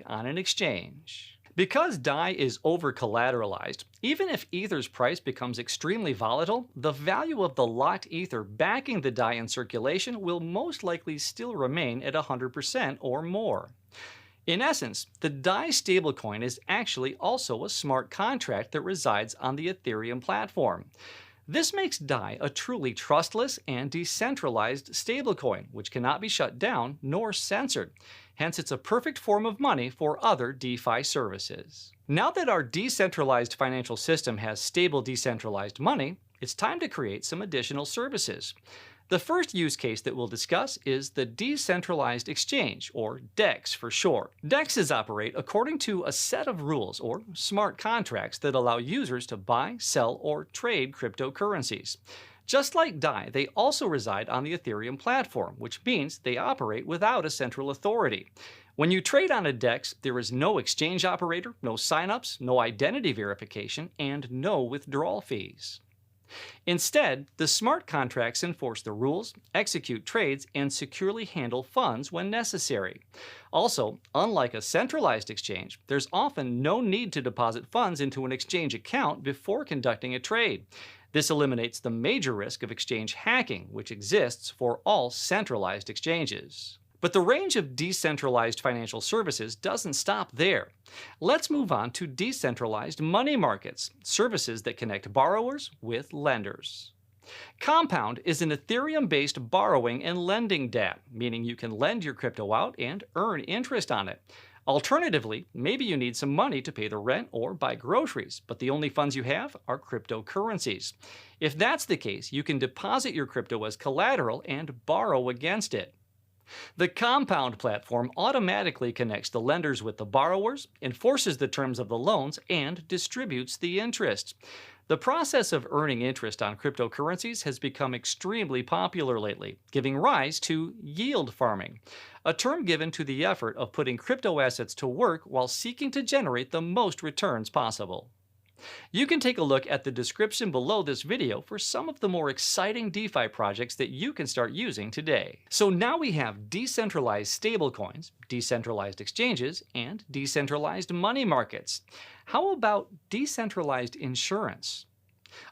on an exchange. Because DAI is over-collateralized, even if Ether's price becomes extremely volatile, the value of the locked Ether backing the DAI in circulation will most likely still remain at 100% or more. In essence, the DAI stablecoin is actually also a smart contract that resides on the Ethereum platform. This makes DAI a truly trustless and decentralized stablecoin, which cannot be shut down nor censored. Hence, it's a perfect form of money for other DeFi services. Now that our decentralized financial system has stable decentralized money, it's time to create some additional services. The first use case that we'll discuss is the Decentralized Exchange, or DEX for short. DEXs operate according to a set of rules, or smart contracts, that allow users to buy, sell, or trade cryptocurrencies. Just like DAI, they also reside on the Ethereum platform, which means they operate without a central authority. When you trade on a DEX, there is no exchange operator, no signups, no identity verification, and no withdrawal fees. Instead, the smart contracts enforce the rules, execute trades, and securely handle funds when necessary. Also, unlike a centralized exchange, there's often no need to deposit funds into an exchange account before conducting a trade. This eliminates the major risk of exchange hacking, which exists for all centralized exchanges. But the range of decentralized financial services doesn't stop there. Let's move on to decentralized money markets, services that connect borrowers with lenders. Compound is an Ethereum-based borrowing and lending dApp, meaning you can lend your crypto out and earn interest on it. Alternatively, maybe you need some money to pay the rent or buy groceries, but the only funds you have are cryptocurrencies. If that's the case, you can deposit your crypto as collateral and borrow against it. The Compound platform automatically connects the lenders with the borrowers, enforces the terms of the loans, and distributes the interest. The process of earning interest on cryptocurrencies has become extremely popular lately, giving rise to yield farming, a term given to the effort of putting crypto assets to work while seeking to generate the most returns possible. You can take a look at the description below this video for some of the more exciting DeFi projects that you can start using today. So now we have decentralized stablecoins, decentralized exchanges, and decentralized money markets. How about decentralized insurance?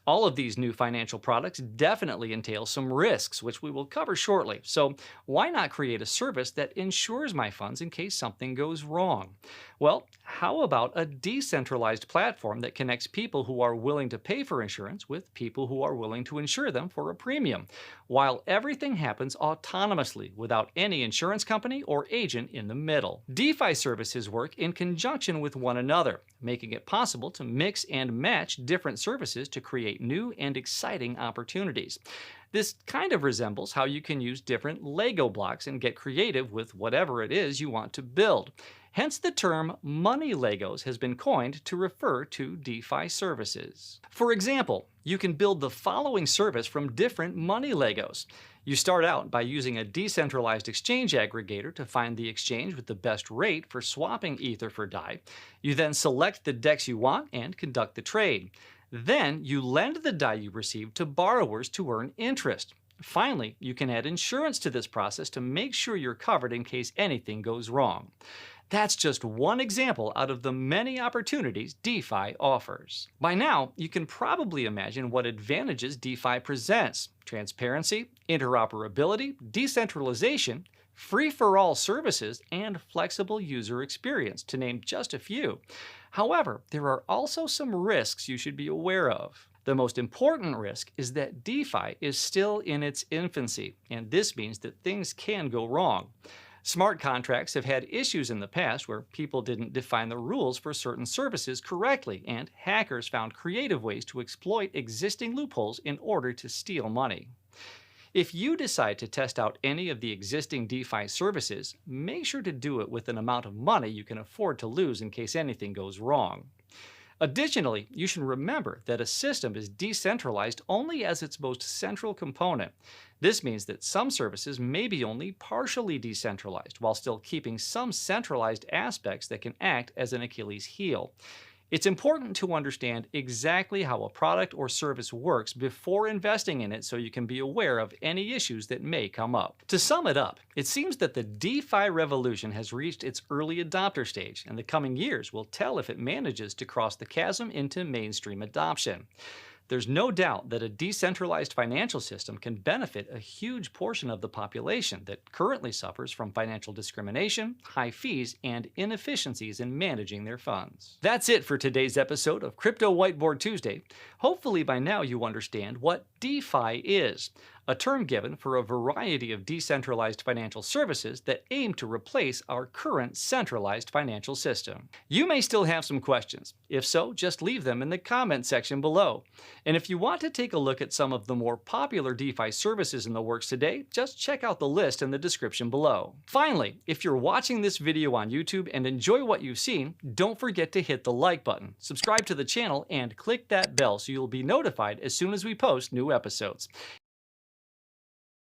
All of these new financial products definitely entail some risks, which we will cover shortly. So why not create a service that insures my funds in case something goes wrong? Well, how about a decentralized platform that connects people who are willing to pay for insurance with people who are willing to insure them for a premium, while everything happens autonomously without any insurance company or agent in the middle? DeFi services work in conjunction with one another, making it possible to mix and match different services to create new and exciting opportunities. This kind of resembles how you can use different Lego blocks and get creative with whatever it is you want to build. Hence the term money Legos has been coined to refer to DeFi services. For example, you can build the following service from different money Legos. You start out by using a decentralized exchange aggregator to find the exchange with the best rate for swapping Ether for DAI. You then select the DEX you want and conduct the trade. Then you lend the DAI you received to borrowers to earn interest. Finally, you can add insurance to this process to make sure you're covered in case anything goes wrong. That's just one example out of the many opportunities DeFi offers. By now, you can probably imagine what advantages DeFi presents: transparency, interoperability, decentralization, free-for-all services, and flexible user experience, to name just a few. However, there are also some risks you should be aware of. The most important risk is that DeFi is still in its infancy, and this means that things can go wrong. Smart contracts have had issues in the past where people didn't define the rules for certain services correctly, and hackers found creative ways to exploit existing loopholes in order to steal money. If you decide to test out any of the existing DeFi services, make sure to do it with an amount of money you can afford to lose in case anything goes wrong. Additionally, you should remember that a system is decentralized only as its most central component. This means that some services may be only partially decentralized, while still keeping some centralized aspects that can act as an Achilles heel. It's important to understand exactly how a product or service works before investing in it so you can be aware of any issues that may come up. To sum it up, it seems that the DeFi revolution has reached its early adopter stage, and the coming years will tell if it manages to cross the chasm into mainstream adoption. There's no doubt that a decentralized financial system can benefit a huge portion of the population that currently suffers from financial discrimination, high fees, and inefficiencies in managing their funds. That's it for today's episode of Crypto Whiteboard Tuesday. Hopefully by now you understand what DeFi is, a term given for a variety of decentralized financial services that aim to replace our current centralized financial system. You may still have some questions. If so, just leave them in the comment section below. And if you want to take a look at some of the more popular DeFi services in the works today, just check out the list in the description below. Finally, if you're watching this video on YouTube and enjoy what you've seen, don't forget to hit the like button, subscribe to the channel, and click that bell so you'll be notified as soon as we post new episodes.